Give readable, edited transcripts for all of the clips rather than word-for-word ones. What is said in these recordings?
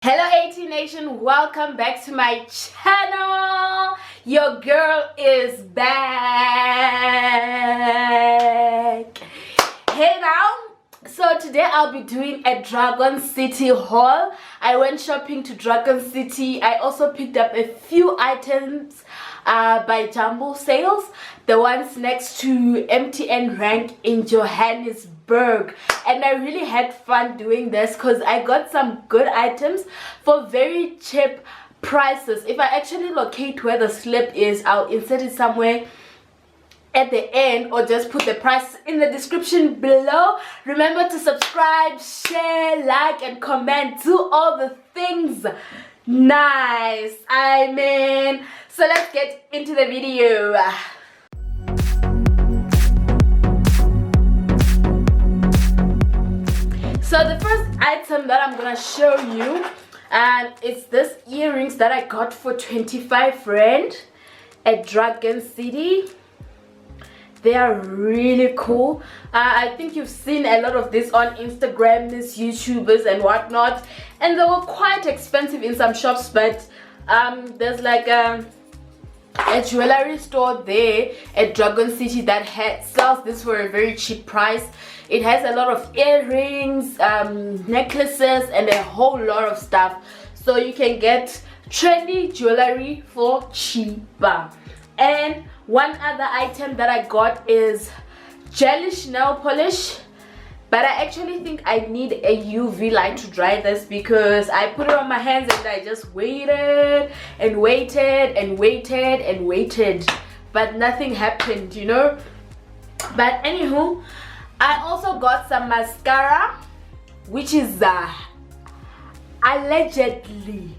Hello AT Nation, welcome back to my channel. Your girl is back. Hey now, so today I'll be doing a Dragon City haul. I went shopping to Dragon City. I also picked up a few items by Jumble sales, the ones next to MTN Rank in Johannesburg, and I really had fun doing this because I got some good items for very cheap prices. If I actually locate where the slip is, I'll insert it somewhere at the end or just put the price in the description below. Remember to subscribe, share, like and comment, do all the things. Nice, I mean, so let's get into the video. So the first item that I'm gonna show you, it's this earrings that I got for 25 Rand at Dragon City. They are really cool. I think you've seen a lot of this on Instagram, these YouTubers and whatnot, and they were quite expensive in some shops, but there's like a jewelry store there at Dragon City that sells this for a very cheap price. It has a lot of earrings, necklaces and a whole lot of stuff, so you can get trendy jewelry for cheaper. And one other item that I got is gelish nail polish, but I actually think I need a UV light to dry this because I put it on my hands and I just waited and waited and waited and waited, but nothing happened, you know. But anywho, I also got some mascara, which is allegedly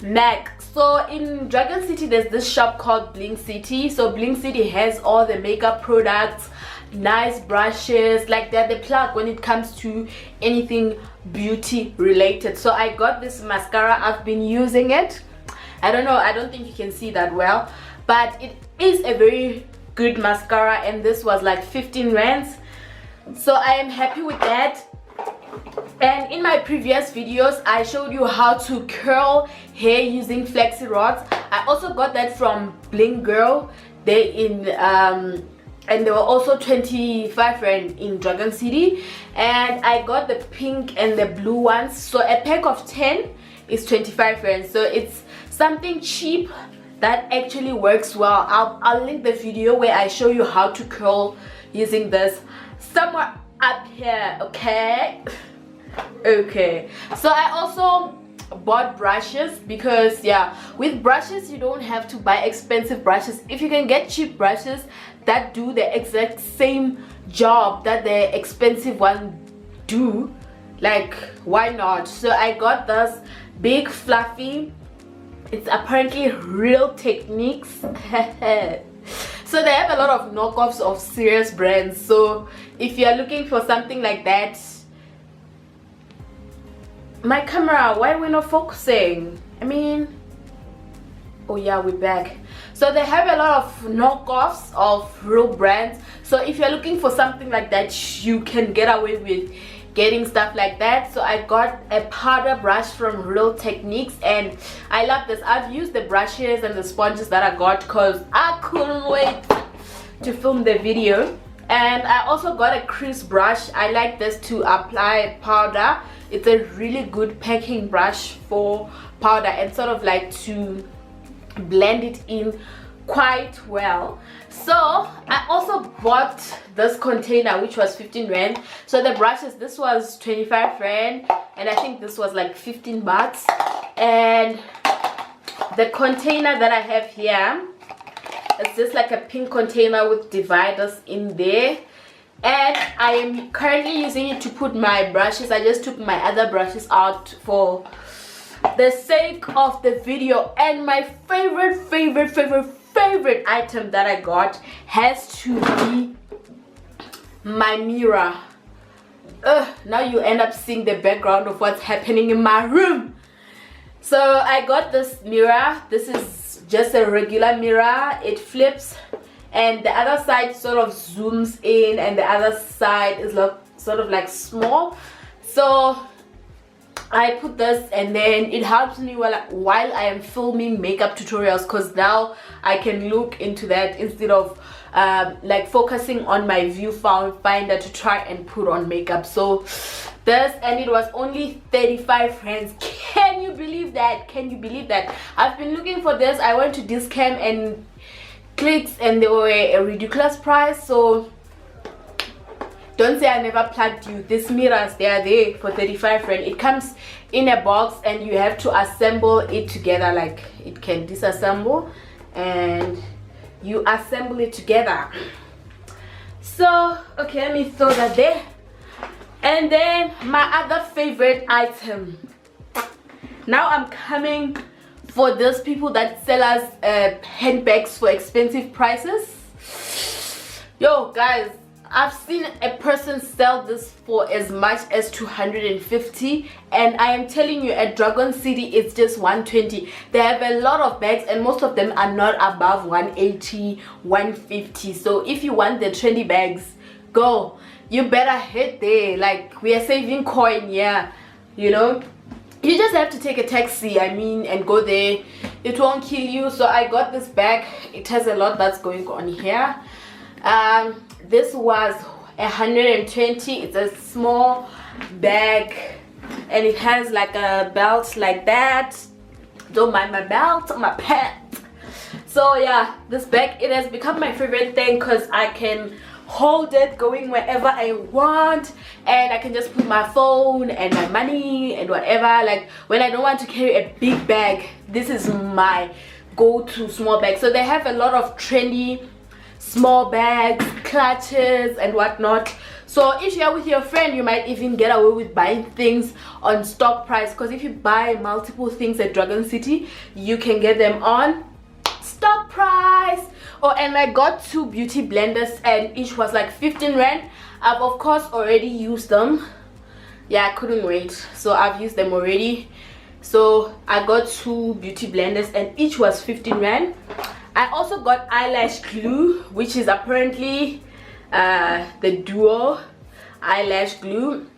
MAC. So in Dragon City there's this shop called Bling City. So Bling City has all the makeup products, nice brushes, like they're the plug when it comes to anything beauty related. So I got this mascara. I've been using it. I don't know, I don't think you can see that well, but it is a very good mascara, and this was like 15 rands, so I am happy with that. And in my previous videos I showed you how to curl hair using flexi rods. I also got that from Bling Girl. They in and they were also 25 Rand in Dragon City, and I got the pink and the blue ones. So a pack of 10 is 25 Rand, so it's something cheap that actually works well. I'll link the video where I show you how to curl using this somewhere up here, okay? Okay, so I also bought brushes because yeah, with brushes you don't have to buy expensive brushes. If you can get cheap brushes that do the exact same job that the expensive ones do, like why not? So I got this big fluffy, it's apparently Real Techniques. So they have a lot of knockoffs of serious brands, so if you are looking for something like that. My camera, why are we not focusing? I mean, oh yeah, we're back. So they have a lot of knockoffs of real brands, so if you're looking for something like that, you can get away with getting stuff like that. So I got a powder brush from Real Techniques, and I love this. I've used the brushes and the sponges that I got because I couldn't wait to film the video. And I also got a crease brush. I like this to apply powder. It's a really good packing brush for powder and sort of like to blend it in quite well. So I also bought this container, which was 15 Rand. So the brushes, this was 25 Rand, and I think this was like 15 bahts. And the container that I have here, it's just like a pink container with dividers in there, and I am currently using it to put my brushes. I just took my other brushes out for the sake of the video. And my favorite item that I got has to be my mirror. Now you end up seeing the background of what's happening in my room. So I got this mirror. This is just a regular mirror. It flips and the other side sort of zooms in, and the other side is sort of like small. So I put this, and then it helps me while I am filming makeup tutorials, because now I can look into that instead of like focusing on my viewfinder to try and put on makeup. So this, and it was only 35 rands. Can you believe that? Can you believe that? I've been looking for this. I went to Discam and Clicks, and they were a ridiculous price. So don't say I never plugged you. These mirrors, they are there for 35 rand. It comes in a box and you have to assemble it together. Like, it can disassemble and you assemble it together. So okay, let me throw that there. And then my other favorite item. Now I'm coming for those people that sell us handbags for expensive prices. Yo guys, I've seen a person sell this for as much as 250, and I am telling you, at Dragon City it's just 120. They have a lot of bags and most of them are not above 180, 150. So if you want the trendy bags, go. You better hit there. Like, we are saving coin, yeah, you know. You just have to take a taxi, I mean, and go there. It won't kill you. So I got this bag. It has a lot that's going on here. This was 120. It's a small bag and it has like a belt like that. Don't mind my belt, my pants. So yeah, this bag, it has become my favorite thing because I can hold it going wherever I want, and I can just put my phone and my money and whatever. Like, when I don't want to carry a big bag, this is my go-to small bag. So they have a lot of trendy small bags, clutches and whatnot. So if you're with your friend, you might even get away with buying things on stock price, because if you buy multiple things at Dragon City, you can get them on stock price. Oh, and I got 2 beauty blenders and each was like 15 rand. I've of course already used them. Yeah, I couldn't wait, so I've used them already. So I got 2 beauty blenders and each was 15 rand. I also got eyelash glue, which is apparently the duo eyelash glue.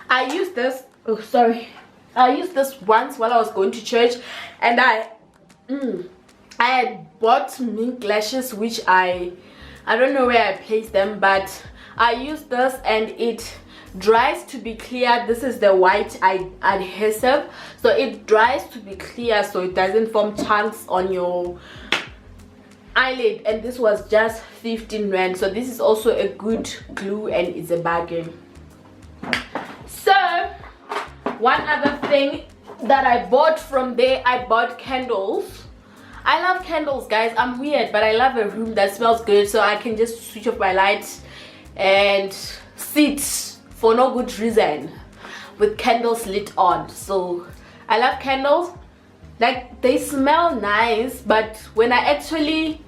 I used this, oh sorry, I used this once while I was going to church, and I had bought mink lashes, which I don't know where I placed them, but I used this and it dries to be clear. This is the white adhesive, so it dries to be clear so it doesn't form chunks on your eyelid, and this was just 15 rand. So this is also a good glue and it's a bargain. So one other thing that I bought from there, I bought candles. I love candles, guys. I'm weird, but I love a room that smells good, so I can just switch off my lights and sit for no good reason with candles lit on. So I love candles. Like, they smell nice, but when I actually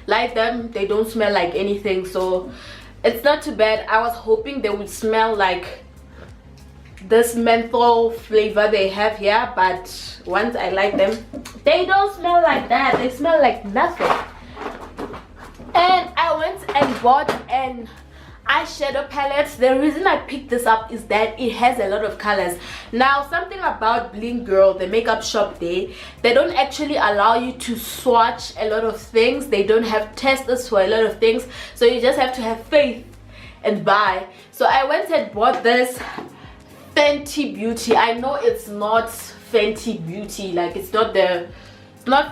light them, they don't smell like anything, so it's not too bad. I was hoping they would smell like this menthol flavor they have here, but once I light them, they don't smell like that. They smell like nothing. And I went and bought an eyeshadow palette. The reason I picked this up is that it has a lot of colors. Now, something about Bling Girl, the makeup shop there, they don't actually allow you to swatch a lot of things. They don't have testers for a lot of things, so you just have to have faith and buy. So I went and bought this Fenty Beauty. I know it's not Fenty Beauty, like it's not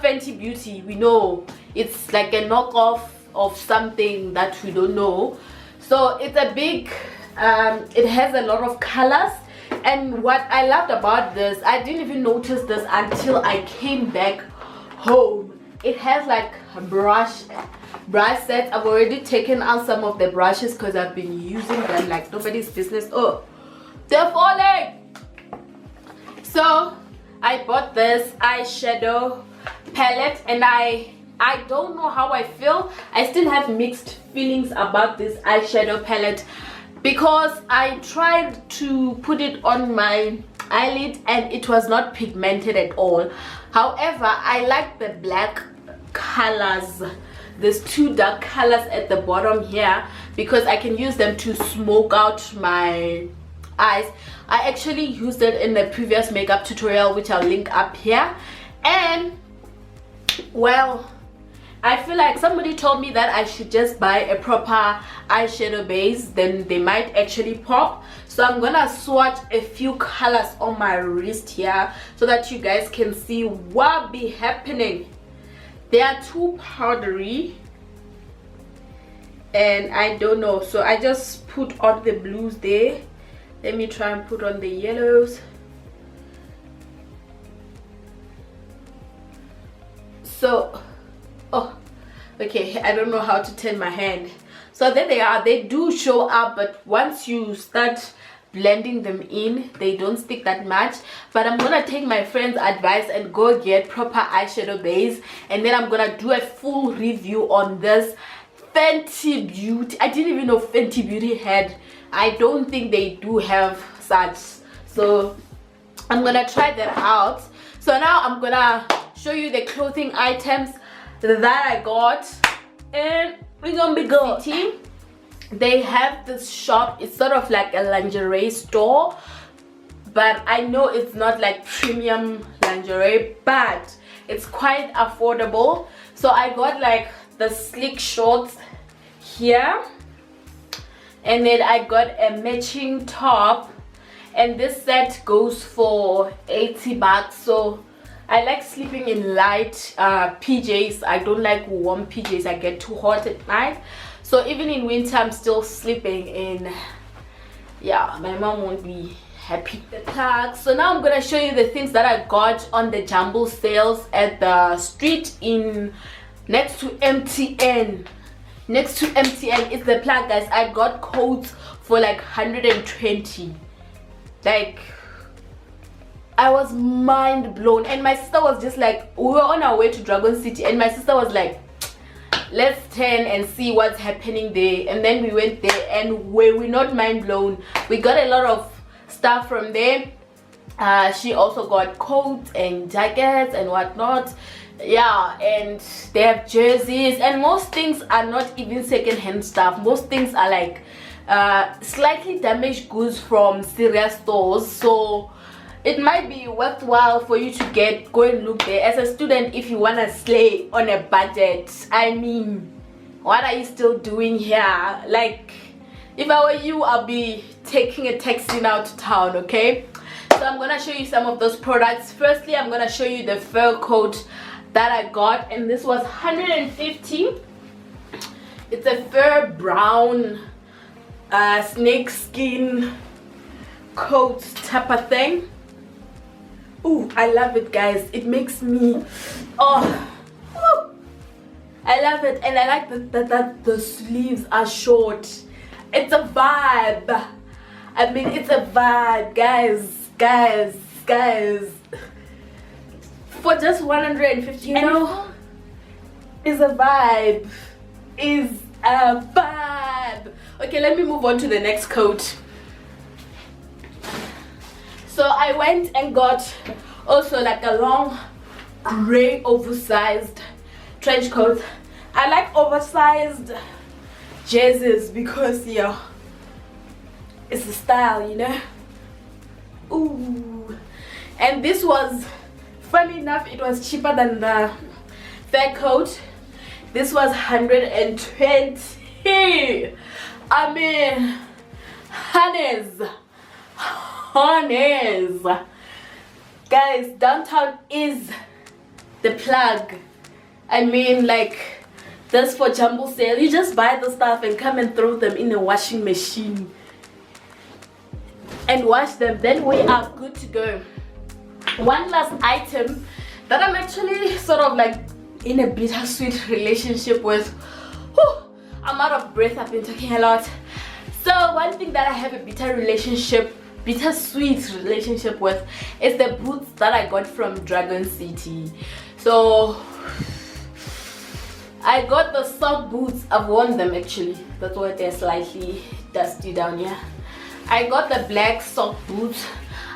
Fenty Beauty, we know it's like a knockoff of something that we don't know. So it's a big it has a lot of colors, and what I loved about this, I didn't even notice this until I came back home. It has like a brush set. I've already taken out some of the brushes because I've been using them like nobody's business. Oh, they're falling. So I bought this eyeshadow palette, and I don't know how I feel. I still have mixed feelings about this eyeshadow palette because I tried to put it on my eyelid and it was not pigmented at all. However, I like the black colors. There's 2 dark colors at the bottom here because I can use them to smoke out my eyes. I actually used it in the previous makeup tutorial, which I'll link up here. And well, I feel like somebody told me that I should just buy a proper eyeshadow base, then they might actually pop. So I'm gonna swatch a few colors on my wrist here so that you guys can see what be happening. They are too powdery and I don't know, so I just put on the blues there. Let me try and put on the yellows. So oh, okay, I don't know how to turn my hand. So there they are. They do show up, but once you start blending them in, they don't stick that much. But I'm gonna take my friend's advice and go get proper eyeshadow base, and then I'm gonna do a full review on this Fenty Beauty. I didn't even know Fenty Beauty had, I don't think they do have such, so I'm gonna try that out. So now I'm gonna show you the clothing items that I got, and we're gonna be good. They have this shop, it's sort of like a lingerie store, but I know it's not like premium lingerie, but it's quite affordable. So I got like the sleek shorts here, and then I got a matching top, and this set goes for 80 bucks. So I like sleeping in light PJs. I don't like warm PJs. I get too hot at night. So even in winter, I'm still sleeping in. Yeah, my mom won't be happy. The tags. So now I'm gonna show you the things that I got on the Jumble sales at the street in next to MTN. Next to MTN is the plug, guys. I got coats for like 120. Like, I was mind blown, and my sister was just like, we were on our way to Dragon City, and my sister was like, let's turn and see what's happening there. And then we went there, and we're not mind blown. We got a lot of stuff from there. She also got coats and jackets and whatnot. Yeah, and they have jerseys, and most things are not even second-hand stuff. Most things are like slightly damaged goods from serious stores. So it might be worthwhile for you to go and look there. As a student, if you want to slay on a budget, I mean, what are you still doing here? Like, if I were you, I'll be taking a taxi now to town, okay? So I'm gonna show you some of those products. Firstly, I'm gonna show you the fur coat that I got, and this was 150. It's a fur brown snake skin coat type of thing. Ooh, I love it, guys. It makes me, oh, I love it. And I like that the sleeves are short. It's a vibe. I mean, it's a vibe, guys. For just 150, you know, is a vibe. Okay, let me move on to the next coat. So I went and got also like a long gray oversized trench coat. I like oversized jerseys because, yeah, it's the style, you know. Ooh, and this was, funny enough, it was cheaper than the fur coat. This was 120. I mean, honeys, guys, downtown is the plug. I mean, like, this for Jumble sale, you just buy the stuff and come and throw them in a washing machine and wash them, then we are good to go. One last item that I'm actually sort of like in a bittersweet relationship with. Whew, I'm out of breath, I've been talking a lot. So one thing that I have a bittersweet relationship with is the boots that I got from Dragon City. So I got the sock boots. I've worn them actually, that's why they're slightly dusty down here. I got the black sock boots.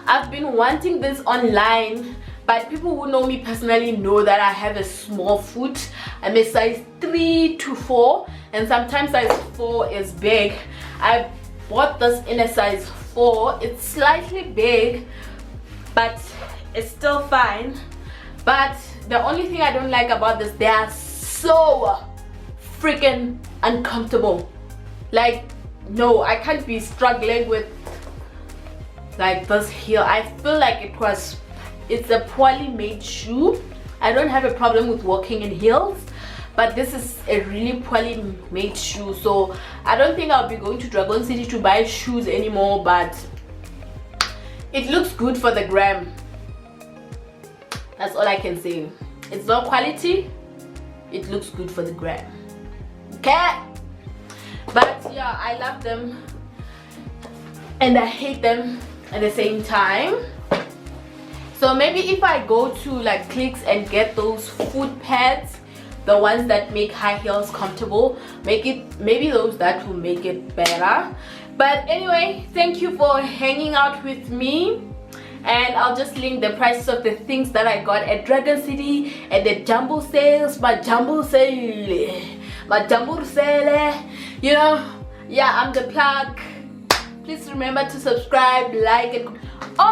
I've been wanting this online, but people who know me personally know that I have a small foot. I'm a size 3 to 4, and sometimes size 4 is big. I bought this in a size 4. It's slightly big, but it's still fine. But the only thing I don't like about this, they are so freaking uncomfortable. Like, no, I can't be struggling with like this heel. I feel like it's a poorly made shoe. I don't have a problem with walking in heels, but this is a really poorly made shoe, so I don't think I'll be going to Dragon City to buy shoes anymore. But it looks good for the gram. That's all I can say. It's not quality, it looks good for the gram. Okay, but yeah, I love them and I hate them at the same time. So maybe if I go to like Clicks and get those foot pads, the ones that make high heels comfortable, maybe those that will make it better. But anyway, thank you for hanging out with me, and I'll just link the prices of the things that I got at Dragon City at the Jumble sales, my Jumble sale, you know. Yeah, I'm the plug. Please remember to subscribe, like, and